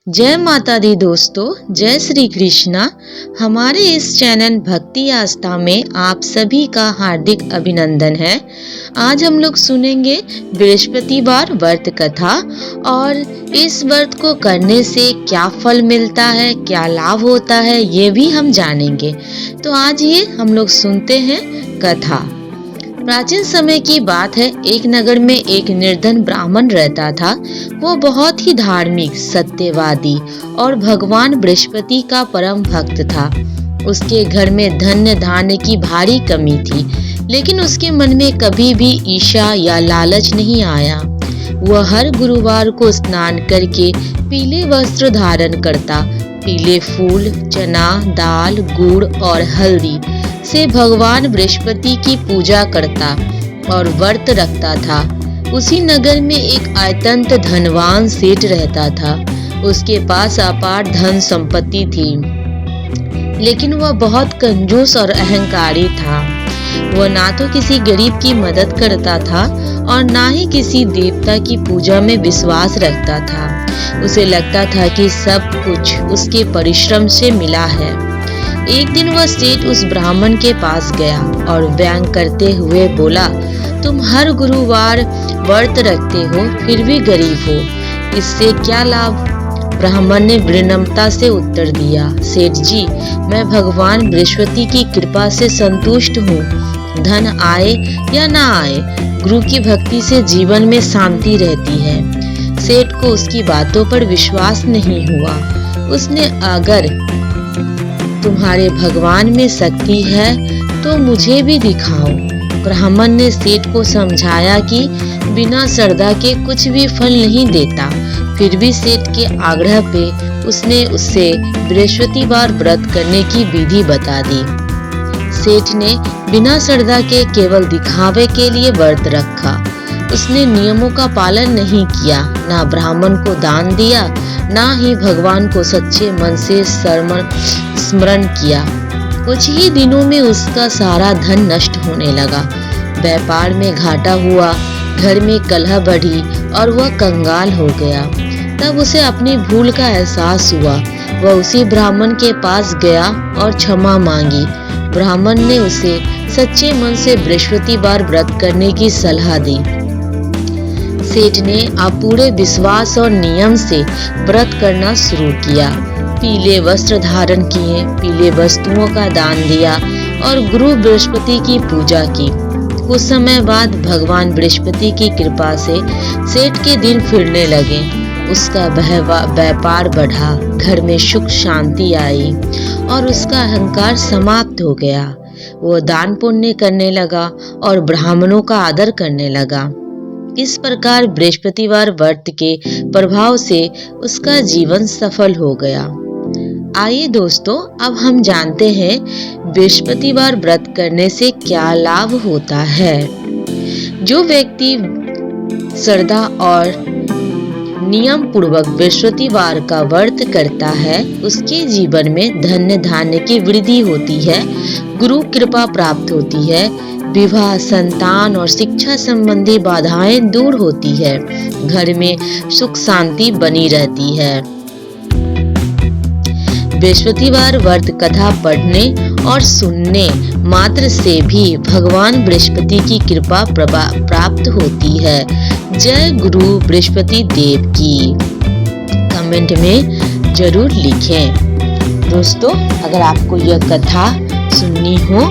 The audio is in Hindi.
जय माता दी दोस्तों, जय श्री कृष्णा। हमारे इस चैनल भक्ति आस्था में आप सभी का हार्दिक अभिनंदन है। आज हम लोग सुनेंगे बृहस्पतिवार व्रत कथा और इस व्रत को करने से क्या फल मिलता है, क्या लाभ होता है, ये भी हम जानेंगे। तो आज ये हम लोग सुनते हैं कथा। प्राचीन समय की बात है, एक नगर में एक निर्धन ब्राह्मण रहता था। वो बहुत ही धार्मिक, सत्यवादी और भगवान बृहस्पति का परम भक्त था। उसके घर में धन्य धान्य की भारी कमी थी, लेकिन उसके मन में कभी भी ईर्ष्या या लालच नहीं आया। वह हर गुरुवार को स्नान करके पीले वस्त्र धारण करता, पीले फूल, चना, दाल, गुड़ और हल्दी से भगवान बृहस्पति की पूजा करता और व्रत रखता था। उसी नगर में एक अत्यंत धनवान सेठ रहता था। उसके पास अपार धन संपत्ति थी, लेकिन वह बहुत कंजूस और अहंकारी था। वह ना तो किसी गरीब की मदद करता था और ना ही किसी देवता की पूजा में विश्वास रखता था। उसे लगता था कि सब कुछ उसके परिश्रम से मिला है। एक दिन वह सेठ उस ब्राह्मण के पास गया और व्यंग करते हुए बोला, तुम हर गुरुवार व्रत रखते हो, फिर भी गरीब हो, इससे क्या लाभ? ब्राह्मण ने विनम्रता से उत्तर दिया, सेठ जी, मैं भगवान बृहस्पति की कृपा से संतुष्ट हूँ। धन आए या ना आए, गुरु की भक्ति से जीवन में शांति रहती है। सेठ को उसकी बातों पर विश्वास नहीं हुआ। उसने, अगर तुम्हारे भगवान में शक्ति है तो मुझे भी दिखाओ। ब्राह्मण ने सेठ को समझाया कि बिना श्रद्धा के कुछ भी फल नहीं देता। फिर भी सेठ के आग्रह पे उसने उससे बृहस्पतिवार व्रत करने की विधि बता दी। सेठ ने बिना श्रद्धा के केवल दिखावे के लिए व्रत रखा। उसने नियमों का पालन नहीं किया, ना ब्राह्मण को दान दिया, ना ही भगवान को सच्चे मन से स्मरण किया। कुछ ही दिनों में उसका सारा धन नष्ट होने लगा। व्यापार में घाटा हुआ, घर में कलह बढ़ी और वह कंगाल हो गया। तब उसे अपनी भूल का एहसास हुआ। वह उसी ब्राह्मण के पास गया और क्षमा मांगी। ब्राह्मण ने उसे सच्चे मन से बृहस्पतिवार व्रत करने की सलाह दी। सेठ ने अब पूरे विश्वास और नियम से व्रत करना शुरू किया। पीले वस्त्र धारण किए, पीले वस्तुओं का दान दिया और गुरु बृहस्पति की पूजा की। कुछ समय बाद भगवान बृहस्पति की कृपा से सेठ के दिन फिरने लगे। उसका व्यापार बढ़ा, घर में सुख शांति आई और उसका अहंकार समाप्त हो गया। वो दान पुण्य करने लगा और ब्राह्मणों का आदर करने लगा। इस प्रकार बृहस्पतिवार व्रत के प्रभाव से उसका जीवन सफल हो गया। आइए दोस्तों, अब हम जानते हैं बृहस्पतिवार व्रत करने से क्या लाभ होता है। जो व्यक्ति श्रद्धा और नियम पूर्वक बृहस्पतिवार का व्रत करता है, उसके जीवन में धन्य धान्य की वृद्धि होती है, गुरु कृपा प्राप्त होती है, विवाह, संतान और शिक्षा संबंधी बाधाएं दूर होती है, घर में सुख शांति बनी रहती है। बृहस्पतिवार व्रत कथा पढ़ने और सुनने मात्र से भी भगवान बृहस्पति की कृपा प्राप्त होती है। जय गुरु बृहस्पति देव की। कमेंट में जरूर लिखें। दोस्तों, अगर आपको यह कथा सुननी हो